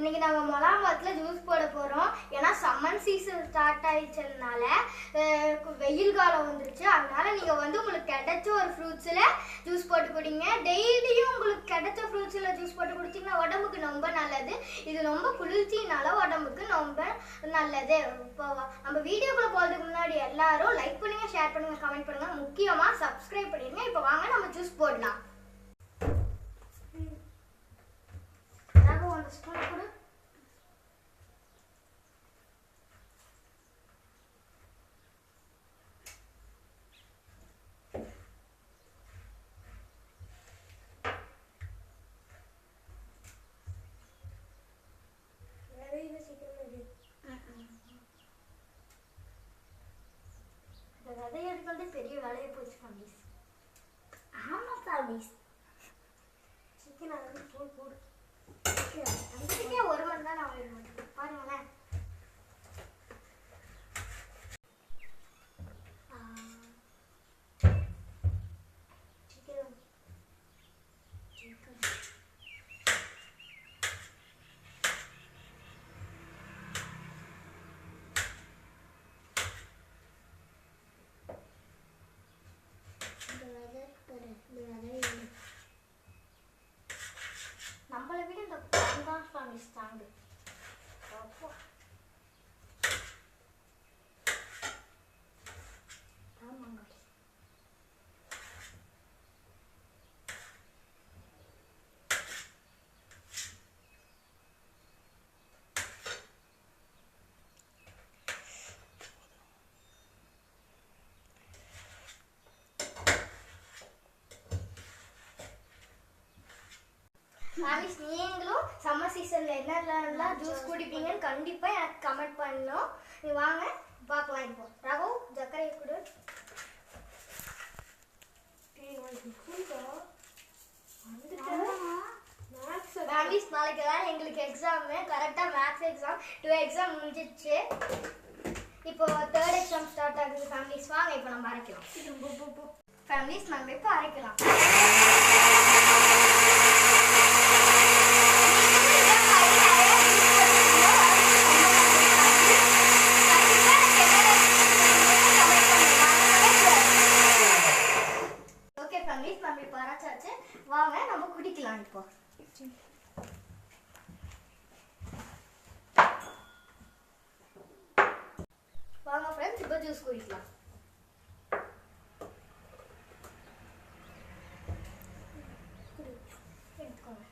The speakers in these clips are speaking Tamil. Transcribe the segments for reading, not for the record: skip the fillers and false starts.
இன்னைக்கு நம்ம மொளாம்பழத்தில் ஜூஸ் போட போகிறோம். ஏன்னா சம்மர் சீசன் ஸ்டார்ட் ஆயிடுச்சதுனால வெயில் காலம் வந்துருச்சு. அதனால நீங்கள் உங்களுக்கு கிடைச்ச ஒரு ஃப்ரூட்ஸில் ஜூஸ் போட்டு குடிங்க. டெய்லியும் உங்களுக்கு கிடைச்ச ஃப்ரூட்ஸில் ஜூஸ் போட்டு குடிச்சிங்கன்னா உடம்புக்கு ரொம்ப நல்லது. இது ரொம்ப குளிர்ச்சினால உடம்புக்கு ரொம்ப நல்லது. இப்போ நம்ம வீடியோக்குள்ளே போகிறதுக்கு முன்னாடி எல்லாரும் லைக் பண்ணுங்கள், ஷேர் பண்ணுங்கள், கமெண்ட் பண்ணுங்கள், முக்கியமாக சப்ஸ்கிரைப் பண்ணிடுங்க. இப்போ வாங்க நம்ம ஜூஸ் போடலாம். ஸ்பூன் கொடு. விதை எடுக்கிறது பெரிய வேலையை போச்சு ஃபேமிலிஸ். ஆமா ஃபேமிலிஸ், சிக்கன் அது போடு. அதுக்கே 1 மணி நேரம் ஆகிடும் பாருங்களேன். நம்மளை விட இந்த பழம் ஃபேமிலி ஸ்ட்ராங்கு. ஆமாங்க, ஃபேமிலிஸ் நீங்களும் சம்மர் சீசனில் என்னெல்லாம் ஜூஸ் குடிப்பீங்கன்னு கண்டிப்பாக எனக்கு கமெண்ட் பண்ணணும். நீ வாங்க பார்க்கலாம். இப்போ ரகு சர்க்கரை கொடு. ஃபேமிலிஸ் நாளைக்கு தான் எங்களுக்கு எக்ஸாமு. கரெக்டாக மேக்ஸ் எக்ஸாம் 2 எக்ஸாம் முடிஞ்சிச்சு. இப்போ 3rd எக்ஸாம் ஸ்டார்ட் ஆகுது ஃபேமிலிஸ். வாங்க இப்போ நம்ம அரைக்கலாம். ஃபேமிலிஸ் நம்ம இப்போ அரைக்கலாம். நம்ம இப்போ அரைச்சாச்சு, வாங்க நம்ம குடிக்கலாம். இப்போ வாங்க ஃப்ரெண்ட்ஸ், இப்போ ஜூஸ் குடிக்கலாம். எடுத்துக்கோங்க.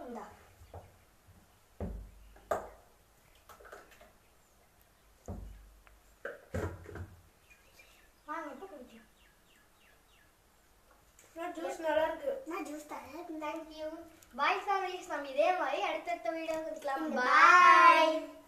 இந்தா ஜூஸ் நல்லா இருக்கு. நான் ஜூஸ் தரேன். Thank you. Bye families. நம்ம இதே மாதிரி அடுத்தடுத்த வீடியோ பார்க்கலாம். பை.